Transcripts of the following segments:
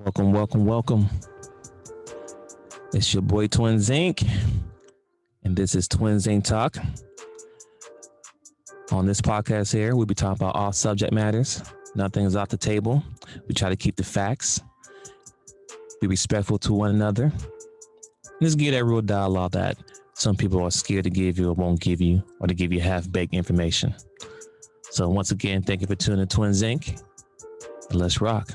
Welcome, welcome, welcome. It's your boy Twin Zinc, and this is Twin Zinc Talk. On this podcast here, we'll be talking about all subject matters. Nothing is off the table. We try to keep the facts, be respectful to one another, and just give that real dialogue that some people are scared to give you or won't give you, or to give you half-baked information. So once again, thank you for tuning in Twin Zinc, and let's rock.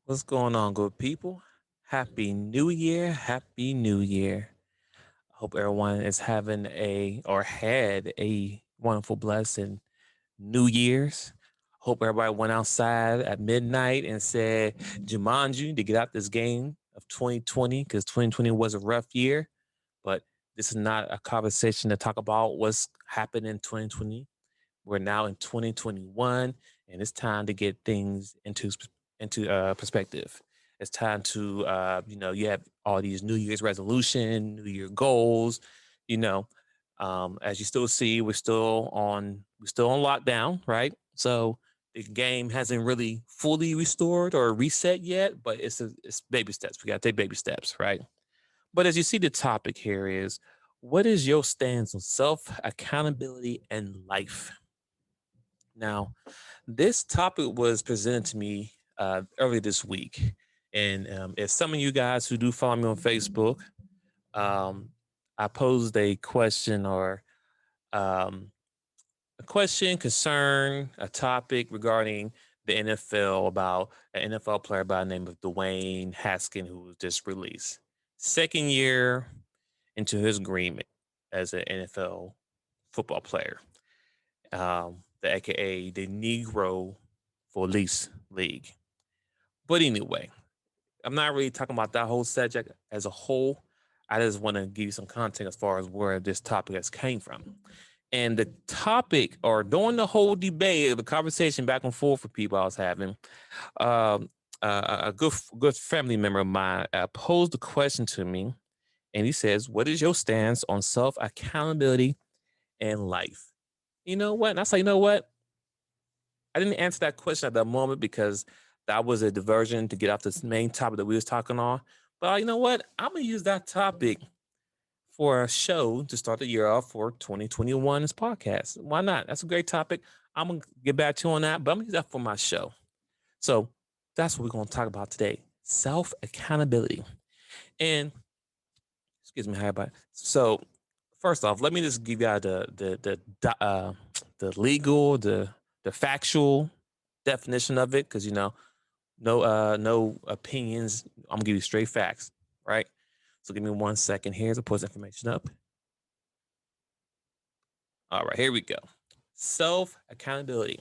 What's going on, good people? Happy New Year. Happy New Year. I hope everyone is having or had a wonderful, blessed New Year's. Hope everybody went outside at midnight and said, Jumanji, to get out this game of 2020, because 2020 was a rough year. But this is not a conversation to talk about what's happened in 2020. We're now in 2021, and it's time to get things into perspective. It's time to you have all these New Year's resolution, New Year goals. You know, as you still see, we're still on lockdown, right? So the game hasn't really fully restored or reset yet, but it's baby steps. We got to take baby steps, right? But as you see, the topic here is, what is your stance on self accountability and life? Now, this topic was presented to me earlier this week. And if some of you guys who do follow me on Facebook, um, I posed a question or um, a question, concern, a topic regarding the NFL about an NFL player by the name of Dwayne Haskin, who was just released. Second year into his agreement as an NFL football player, the AKA the Negro for Lease League. But anyway, I'm not really talking about that whole subject as a whole. I just want to give you some context as far as where this topic has came from. And the topic, or during the whole debate, the conversation back and forth with people I was having, um, a good family member of mine posed the question to me, and he says, "What is your stance on self accountability and life?" You know what? And I say, you know what? I didn't answer that question at that moment because that was a diversion to get off this main topic that we was talking on. But you know what? I'm gonna use that topic for a show to start the year off for 2021's podcast. Why not? That's a great topic. I'm gonna get back to you on that, but I'm gonna use that for my show. So that's what we're gonna talk about today: self accountability. And excuse me, how about so? First off, let me just give y'all the legal, the factual definition of it, because no opinions. I'm gonna give you straight facts, right? So give me 1 second here to put this information up. All right, here we go. Self accountability,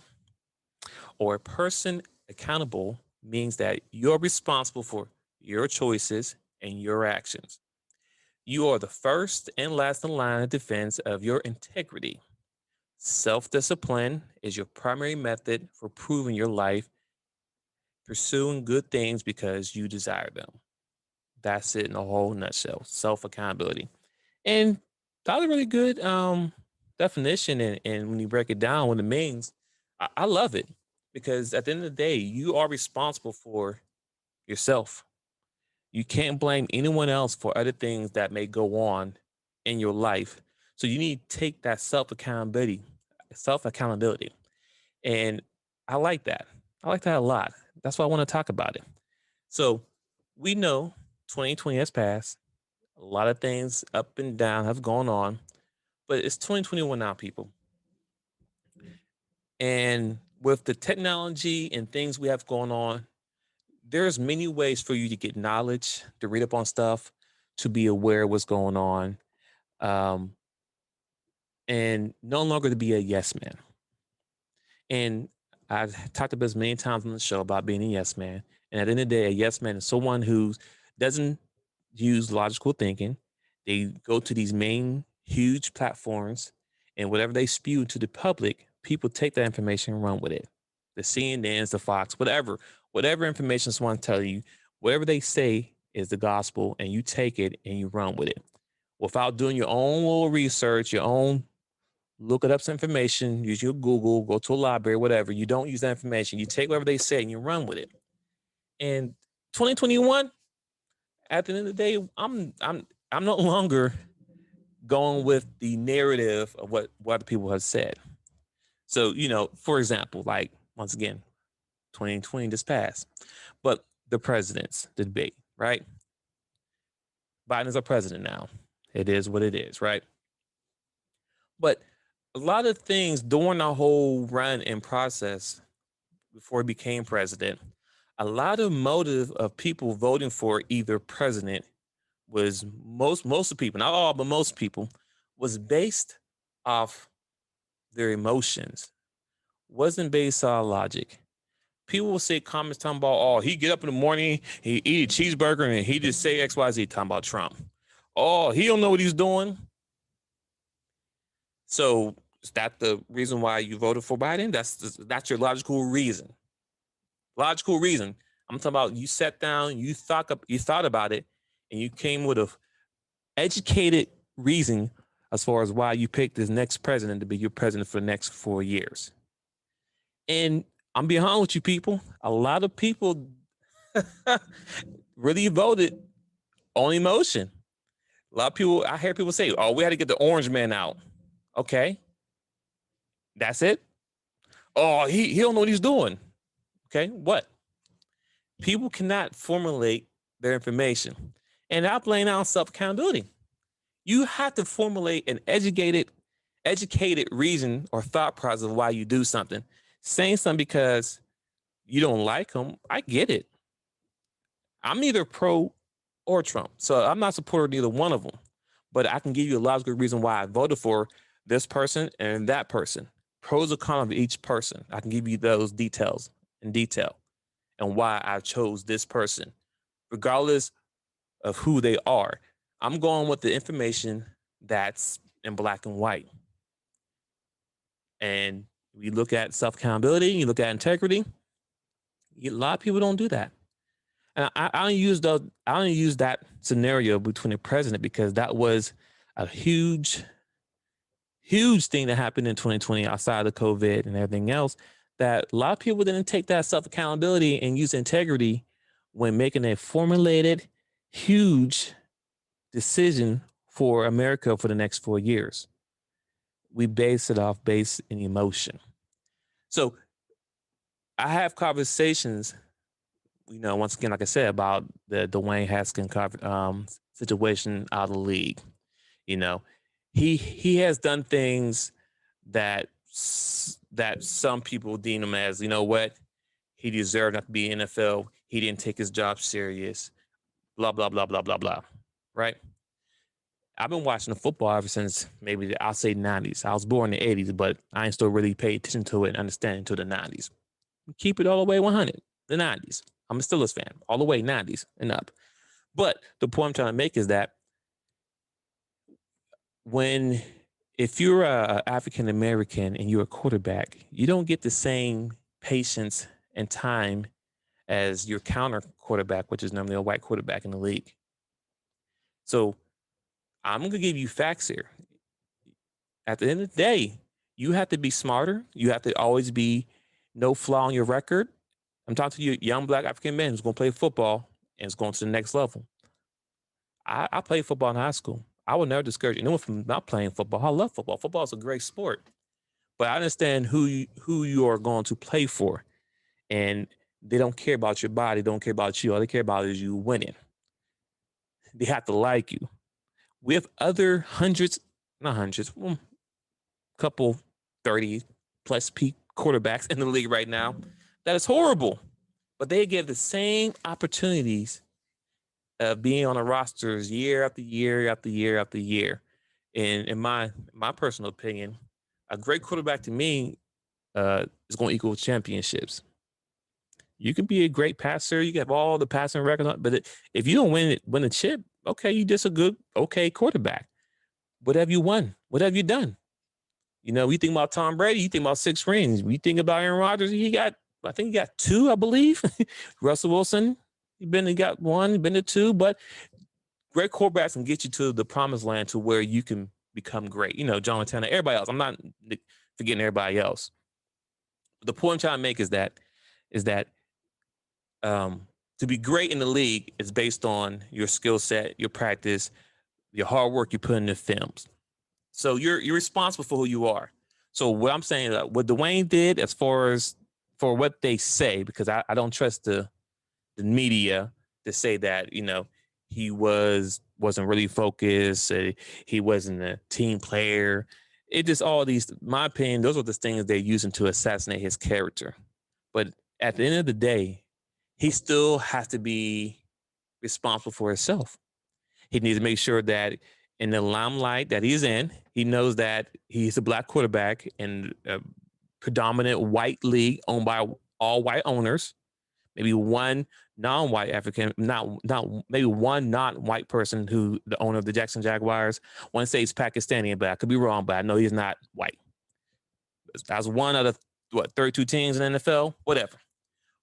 or a person accountable, means that you're responsible for your choices and your actions. You are the first and last in line of defense of your integrity. Self discipline is your primary method for proving your life, pursuing good things because you desire them. That's it in a whole nutshell. Self accountability. And that was a really good definition. And when you break it down, what it means, I love it, because at the end of the day, you are responsible for yourself. You can't blame anyone else for other things that may go on in your life. So you need to take that self accountability. And I like that. I like that a lot. That's why I want to talk about it. So we know 2020 has passed. A lot of things up and down have gone on, but it's 2021 now, people. And with the technology and things we have going on, there's many ways for you to get knowledge, to read up on stuff, to be aware of what's going on, um, and no longer to be a yes man. And I've talked about this many times on the show about being a yes man. And at the end of the day, a yes man is someone who doesn't use logical thinking. They go to these main huge platforms, and whatever they spew to the public, people take that information and run with it. The CNNs, the Fox, whatever information someone tell you, whatever they say is the gospel, and you take it and you run with it without doing your own little research, your own look it up some information, use your Google, go to a library, whatever. You don't use that information. You take whatever they say and you run with it. And 2021, at the end of the day, I'm no longer going with the narrative of what people have said. So, for example, like once again, 2020 just passed, but the president's debate, right? Biden is our president now. It is what it is, right? But a lot of things during the whole run and process before he became president, a lot of motive of people voting for either president was most of people, not all, but most people, was based off their emotions, wasn't based on logic. People will say comments talking about, oh, he get up in the morning, he eat a cheeseburger, and he just say XYZ talking about Trump. Oh, he don't know what he's doing. So is that the reason why you voted for Biden? That's your logical reason. Logical reason. I'm talking about you sat down, you thought about it, and you came with a educated reason as far as why you picked this next president to be your president for the next 4 years. And I'm being honest with you, people. A lot of people really voted on emotion. A lot of people, I hear people say, oh, we had to get the orange man out. Okay. That's it. Oh, he don't know what he's doing. Okay. What? People cannot formulate their information. And I'm laying out self-accountability. You have to formulate an educated reason or thought process of why you do something. Saying something because you don't like them, I get it. I'm neither pro or Trump, so I'm not supporting either one of them. But I can give you a logical reason why I voted for this person and that person. Pros and cons of each person. I can give you those details in detail and why I chose this person, regardless of who they are. I'm going with the information that's in black and white. And we look at self-accountability, you look at integrity. A lot of people don't do that. And I don't use that scenario between the president because that was a huge thing that happened in 2020 outside of COVID and everything else, that a lot of people didn't take that self-accountability and use integrity when making a formulated, huge decision for America for the next 4 years. We base it off based in emotion. So I have conversations, once again, like I said, about the Dwayne Haskins situation out of the league. He has done things that some people deem him as, he deserved not to be in the NFL. He didn't take his job serious. Blah blah blah blah blah blah. Right. I've been watching the football ever since maybe I'll say 90s. I was born in the 80s, but I ain't still really paid attention to it and understand until the 90s. Keep it all the way 100. The 90s. I'm a Steelers fan, all the way 90s and up. But the point I'm trying to make is that if you're a African American and you're a quarterback, you don't get the same patience and time as your counter quarterback, which is normally a white quarterback in the league. So I'm going to give you facts here. At the end of the day, you have to be smarter. You have to always be no flaw on your record. I'm talking to you, young black African man who's going to play football and is going to the next level. I played football in high school. I would never discourage anyone from not playing football. I love football. Football is a great sport. But I understand who you are going to play for. And they don't care about your body, don't care about you. All they care about is you winning. They have to like you. We have other couple 30 plus peak quarterbacks in the league right now. That is horrible. But they give the same opportunities of being on the rosters year after year after year after year. And in my personal opinion, a great quarterback to me is going to equal championships. You can be a great passer. You have all the passing records, but if you don't win a chip, okay, you just a good, okay quarterback. What have you won? What have you done? We think about Tom Brady, you think about 6 rings. We think about Aaron Rodgers, I think he got 2, I believe. Russell Wilson, he got 1, been to 2, but great quarterbacks can get you to the promised land to where you can become great. John Montana, everybody else. I'm not forgetting everybody else. The point I'm trying to make is that to be great in the league is based on your skill set, your practice, your hard work you put in the films. So you're responsible for who you are. So what I'm saying, what Dwayne did, as far as for what they say, because I don't trust the media to say that he wasn't really focused, he wasn't a team player. It just all these, my opinion, those are the things they're using to assassinate his character. But at the end of the day, he still has to be responsible for himself. He needs to make sure that in the limelight that he's in, he knows that he's a black quarterback in a predominant white league owned by all white owners. Maybe one non-white African, not maybe one non-white person who the owner of the Jackson Jaguars. One say he's Pakistani, but I could be wrong. But I know he's not white. That's one of the 32 teams in the NFL, whatever.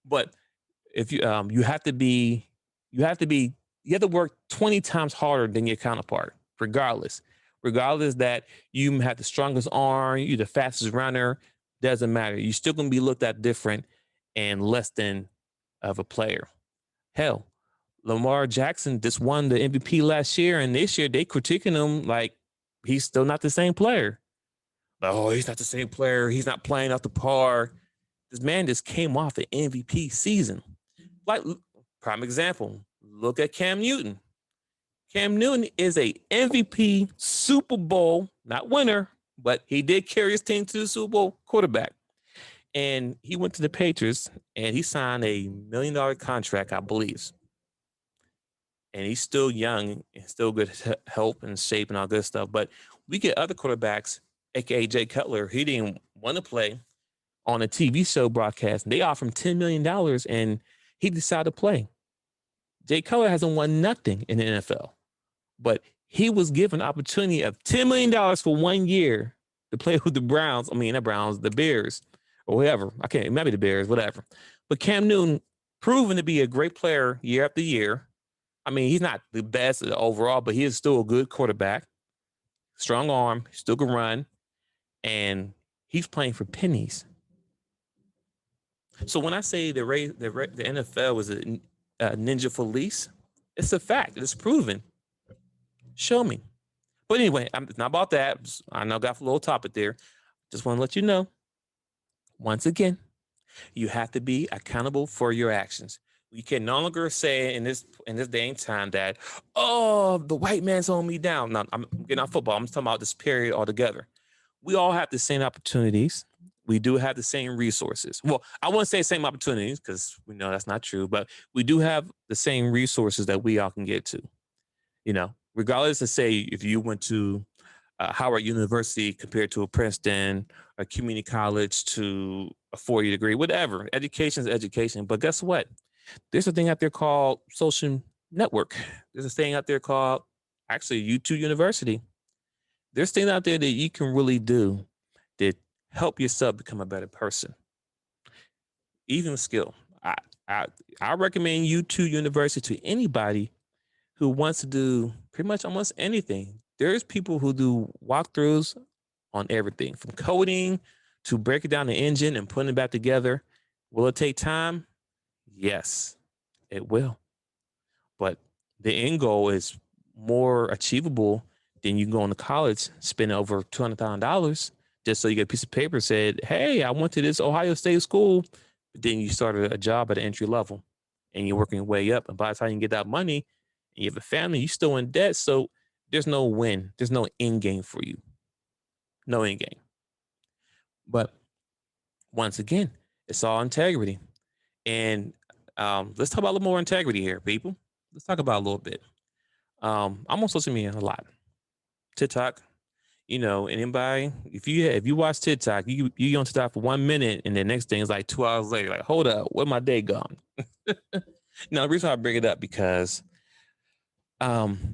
But if you have to be, you have to work 20 times harder than your counterpart, regardless. Regardless that you have the strongest arm, you're the fastest runner, doesn't matter. You're still gonna be looked at different and less than of a player. Hell, Lamar Jackson just won the MVP last year, and this year they critiquing him like he's still not the same player. Oh, he's not the same player. He's not playing up to par. This man just came off an MVP season. Like, prime example, look at Cam Newton. Cam Newton is a MVP Super Bowl, not winner, but he did carry his team to the Super Bowl quarterback. And he went to the Patriots and he signed $1 million contract, I believe. And he's still young and still good health and shape and all good stuff. But we get other quarterbacks, aka Jay Cutler. He didn't want to play on a TV show broadcast. And they offered him $10 million and he decided to play. Jay Cutler hasn't won nothing in the NFL, but he was given an opportunity of $10 million for 1 year to play with the Browns. I mean, the Browns, the Bears, or whatever. I can't, maybe the Bears, whatever. But Cam Newton, proven to be a great player year after year. I mean, he's not the best overall, but he is still a good quarterback. Strong arm, still can run, and he's playing for pennies. So when I say the NFL was a ninja for lease, it's a fact. It's proven. Show me. But anyway, it's not about that. I know I got a little topic there. Just want to let you know, once again, you have to be accountable for your actions. You can no longer say in this day and time that, oh, the white man's holding me down. No, I'm getting off football. I'm just talking about this period altogether. We all have the same opportunities. We do have the same resources. Well, I wouldn't say same opportunities because we know that's not true, but we do have the same resources that we all can get to. Regardless of say if you went to Howard University compared to a Princeton, a community college to a 4-year degree, whatever. Education is education. But guess what? There's a thing out there called social network. There's a thing out there called actually YouTube University. There's things out there that you can really do that help yourself become a better person. Even skill. I recommend YouTube University to anybody who wants to do pretty much almost anything. There's people who do walkthroughs on everything from coding to breaking down the engine and putting it back together. Will it take time? Yes, it will. But the end goal is more achievable than you going to college, spend over $200,000 just so you get a piece of paper said, hey, I went to this Ohio State school. But then you started a job at an entry level and you're working your way up. And by the time you get that money and you have a family, you're still in debt. So there's no win. There's no end game for you. No end game. But once again, it's all integrity. And let's talk about a little more integrity here, people. Let's talk about a little bit. I'm on social media a lot. TikTok, anybody, if you watch TikTok, you on TikTok for 1 minute and the next thing is like 2 hours later, like, hold up, where my day gone? Now, the reason I bring it up because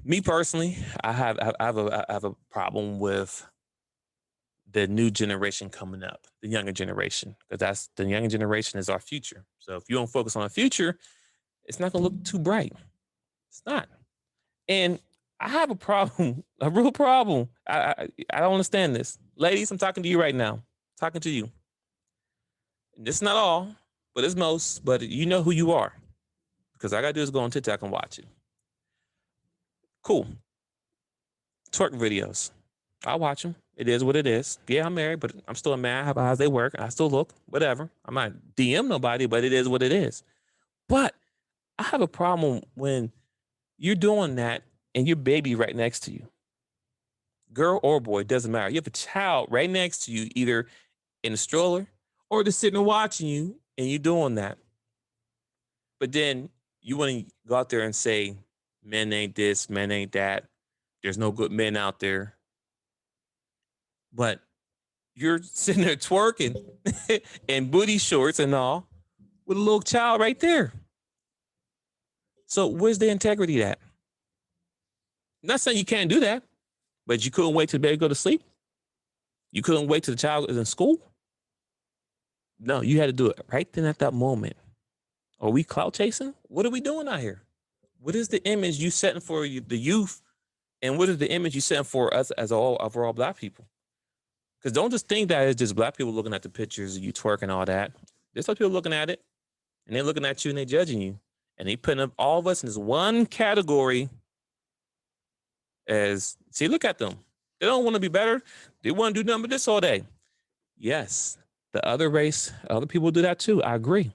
me personally, I have a problem with the new generation coming up, the younger generation, because that's the younger generation is our future. So if you don't focus on the future, it's not gonna look too bright. It's not. And I have a problem, a real problem. I don't understand this. Ladies, I'm talking to you right now. Talking to you. This is not all, but it's most, but you know who you are. Because all I gotta do is go on TikTok and watch it. Cool. Twerk videos. I watch them. It is what it is. Yeah, I'm married, but I'm still a man. I have eyes, they work. I still look, whatever. I'm not DM nobody, but it is what it is. But I have a problem when you're doing that and your baby right next to you. Girl or boy, doesn't matter. You have a child right next to you, either in a stroller or just sitting and watching you, and you doing that. But then you want to go out there and say, men ain't this, men ain't that. There's no good men out there. But you're sitting there twerking and booty shorts and all with a little child right there. So where's the integrity at? I'm not saying you can't do that, but you couldn't wait till the baby go to sleep. You couldn't wait till the child is in school. No, you had to do it right then at that moment. Are we clout chasing? What are we doing out here? What is the image you setting for the youth, and what is the image you setting for us as all overall Black people? Because don't just think that it's just Black people looking at the pictures of you twerking and all that. There's other people looking at it, and they're looking at you and they're judging you, and they putting up all of us in this one category. As see, look at them. They don't want to be better. They want to do nothing but this all day. Yes, the other race, other people do that too. I agree.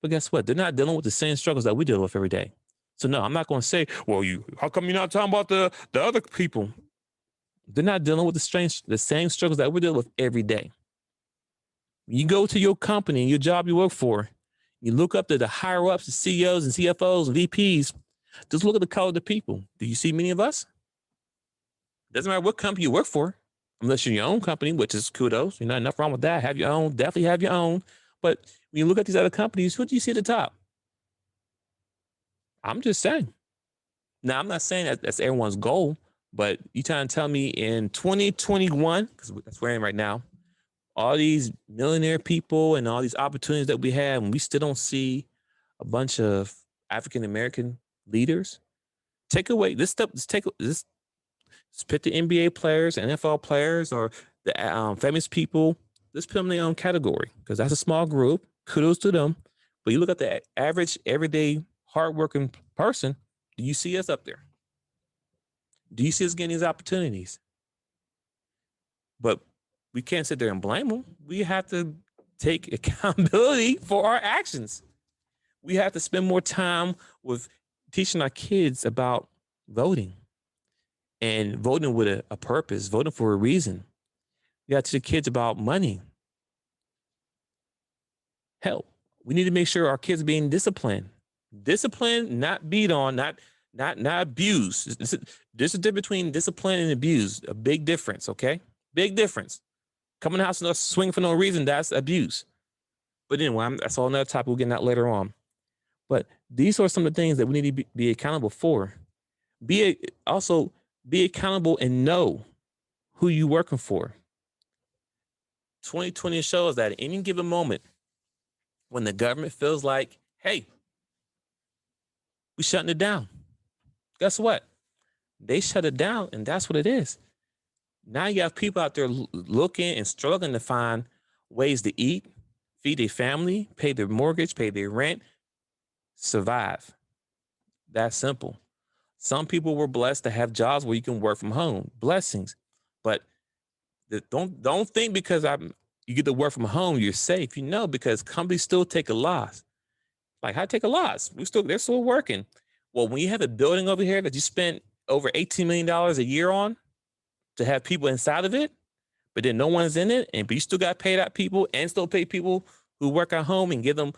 But guess what? They're not dealing with the same struggles that we deal with every day. So no, I'm not going to say, well, how come you're not talking about the other people? They're not dealing with the same struggles that we deal with every day. You go to your company, your job you work for, you look up to the higher ups, the CEOs and CFOs and VPs. Just look at the color of the people. Do you see many of us? Doesn't matter what company you work for, unless you're your own company, which is kudos. You're not enough wrong with that. Have your own, definitely have your own. But when you look at these other companies, who do you see at the top? I'm just saying. Now, I'm not saying that's everyone's goal, but you trying to tell me in 2021, because that's where I am right now, all these millionaire people and all these opportunities that we have, and we still don't see a bunch of African American leaders. Take away this stuff. Let's put the NBA players, NFL players, or the famous people. Let's put them in their own category because that's a small group. Kudos to them. But you look at the average, everyday, hardworking person. Do you see us up there? Do you see us getting these opportunities? But we can't sit there and blame them. We have to take accountability for our actions. We have to spend more time with teaching our kids about voting and voting with a purpose, voting for a reason. We got to teach kids about money. Hell, we need to make sure our kids are being disciplined. Disciplined, not beat on, not abused. There's a difference between discipline and abuse. A big difference, okay? Big difference. Coming to the house and swinging for no reason, that's abuse. But anyway, that's all another topic. We'll get that later on. But these are some of the things that we need to be accountable for. Also be accountable and know who you're working for. 2020 shows that at any given moment, when the government feels like, hey, we shutting it down. Guess what? They shut it down, and that's what it is. Now you have people out there looking and struggling to find ways to eat, feed their family, pay their mortgage, pay their rent, survive. That's simple. Some people were blessed to have jobs where you can work from home. Blessings. But don't think because you get to work from home, you're safe. You know, because companies still take a loss. Like, I take a loss. They're still working. Well, when you have a building over here that you spent over $18 million a year on to have people inside of it, but then no one's in it, but you still got to pay that people and still pay people who work at home and give them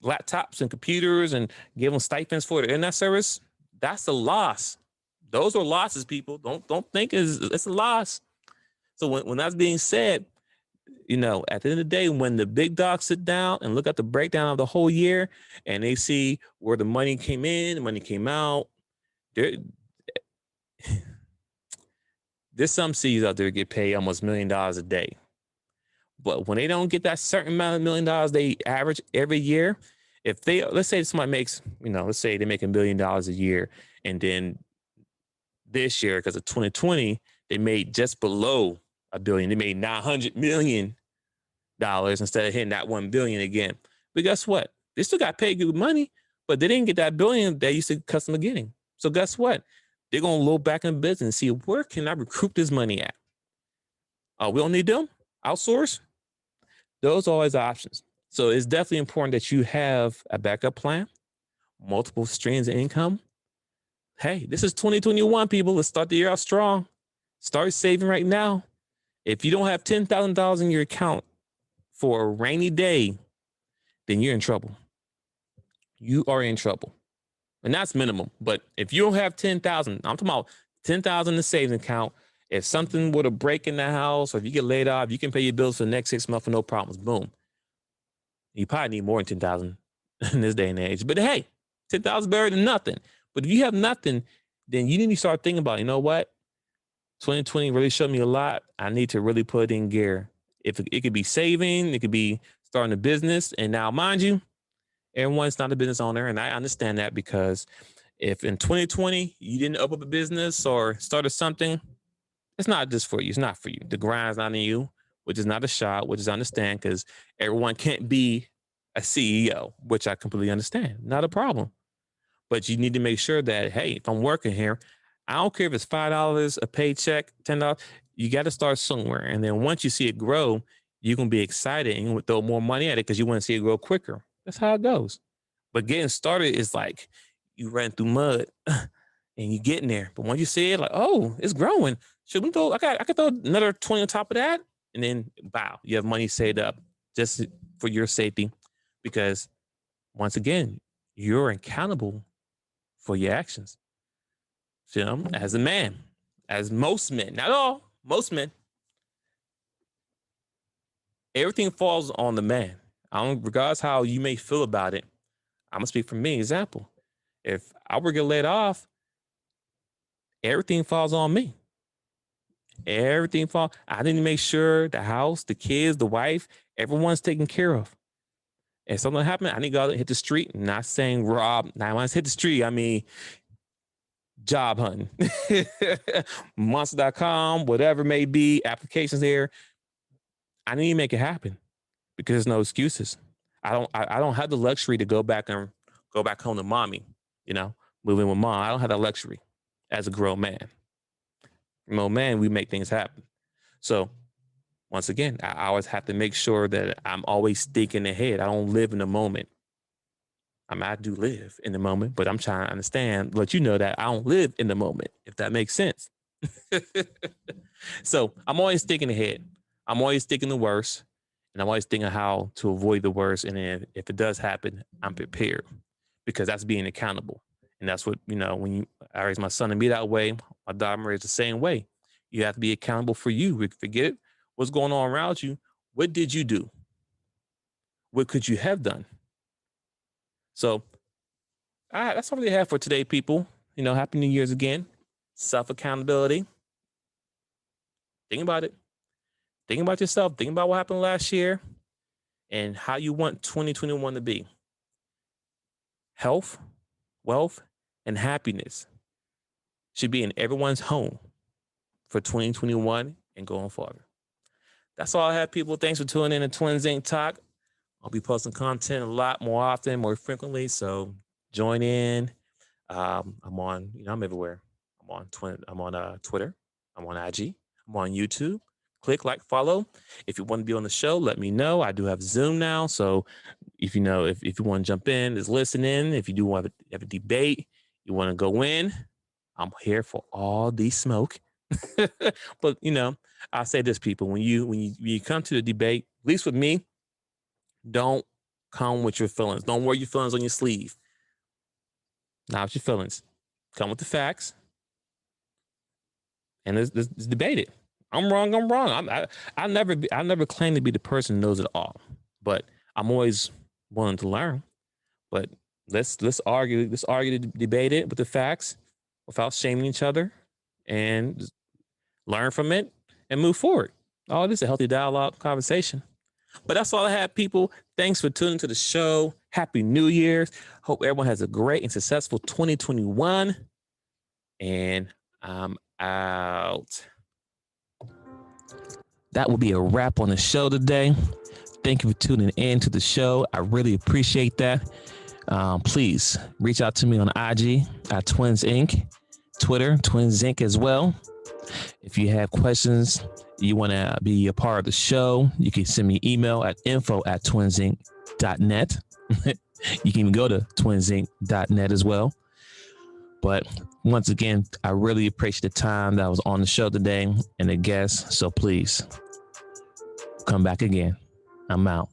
laptops and computers and give them stipends for their internet service. That's a loss. Those are losses, people. Don't think it's a loss. So when that's being said, you know, at the end of the day, when the big dogs sit down and look at the breakdown of the whole year and they see where the money came in, the money came out, there's some CEOs out there that get paid almost $1 million a day. But when they don't get that certain amount of $1 million they average every year, let's say somebody makes, let's say they make $1 million a year, and then this year because of 2020, they made just below $1 billion. They made $900 million instead of hitting that $1 billion again. But guess what? They still got paid good money, but they didn't get that billion they used to custom getting. So guess what? They're gonna look back in business and see where can I recruit this money at. We don't need them. Outsource. Those are always options. So it's definitely important that you have a backup plan, multiple streams of income. Hey, this is 2021, people. Let's start the year out strong. Start saving right now. If you don't have $10,000 in your account for a rainy day, then you're in trouble. You are in trouble. And that's minimum. But if you don't have 10,000, I'm talking about 10,000 in the savings account. If something were to break in the house or if you get laid off, you can pay your bills for the next 6 months for no problems. Boom. You probably need more than 10,000 in this day and age. But hey, 10,000 is better than nothing. But if you have nothing, then you need to start thinking about, you know what? 2020 really showed me a lot. I need to really put in gear. If it could be saving, it could be starting a business. And now, mind you, everyone's not a business owner. And I understand that because if in 2020 you didn't open up a business or started something, it's not just for you. It's not for you. The grind's not in you, which is not a shot, which is understand because everyone can't be a CEO, which I completely understand. Not a problem. But you need to make sure that, hey, if I'm working here, I don't care if it's $5 a paycheck, $10. You got to start somewhere. And then once you see it grow, you can be excited and you throw more money at it because you want to see it grow quicker. That's how it goes. But getting started is like you ran through mud and you getting there. But once you see it, like, oh, it's growing. Should we throw? I could throw another 20 on top of that. And then, wow, you have money saved up just for your safety. Because once again, you're accountable for your actions. So, as a man, as most men, not all, most men, everything falls on the man. Regardless how you may feel about it, I'm gonna speak for me. Example: if I were to get laid off, everything falls on me. Everything falls. I need to make sure the house, the kids, the wife, everyone's taken care of. If something happened, I need to go out and hit the street. Not saying rob. Now, when I hit the street, I mean job hunting. Monster.com, whatever it may be, applications there. I need to make it happen because there's no excuses. I don't have the luxury to go back home to mommy, move in with mom. I don't have that luxury as a grown man. Man, we make things happen. So once again, I always have to make sure that I'm always thinking ahead. I don't live in the moment. I do live in the moment, but I'm trying to understand, let you know that I don't live in the moment, if that makes sense. So I'm always thinking ahead. I'm always thinking the worst, and I'm always thinking how to avoid the worst. And then if it does happen, I'm prepared because that's being accountable. And that's what, when I raise my son to be that way, my daughter is the same way. You have to be accountable for you. Forget what's going on around you. What did you do? What could you have done? So that's all we have for today, people. Happy New Year's again. Self-accountability. Think about it. Think about yourself. Think about what happened last year and how you want 2021 to be. Health, wealth, and happiness should be in everyone's home for 2021 and going forward. That's all I have, people. Thanks for tuning in to Twins Inc. Talk. I'll be posting content a lot more often, more frequently. So join in. I'm on, I'm everywhere. I'm on Twitter. I'm on IG. I'm on YouTube. Click, like, follow. If you want to be on the show, let me know. I do have Zoom now. So if you want to jump in, just listen in. If you do want to have a debate, you want to go in, I'm here for all the smoke. But, I'll say this, people, when you come to the debate, at least with me, don't come with your feelings. Don't wear your feelings on your sleeve. Not with your feelings. Come with the facts. And let's debate it. I'm wrong. I never claim to be the person who knows it all. But I'm always willing to learn. But let's argue. Let's argue to debate it with the facts without shaming each other and just learn from it and move forward. Oh, this is a healthy dialogue conversation. But that's all I have, people. Thanks for tuning to the show. Happy New Year's. Hope everyone has a great and successful 2021. And I'm out. That will be a wrap on the show today. Thank you for tuning in to the show. I really appreciate that. Please reach out to me on IG at Twins Inc., Twitter, Twins Inc. as well. If you have questions, you want to be a part of the show, you can send me email at info@twinsinc.net. You can even go to twinsinc.net as well. But once again, I really appreciate the time that I was on the show today and the guests. So please come back again. I'm out.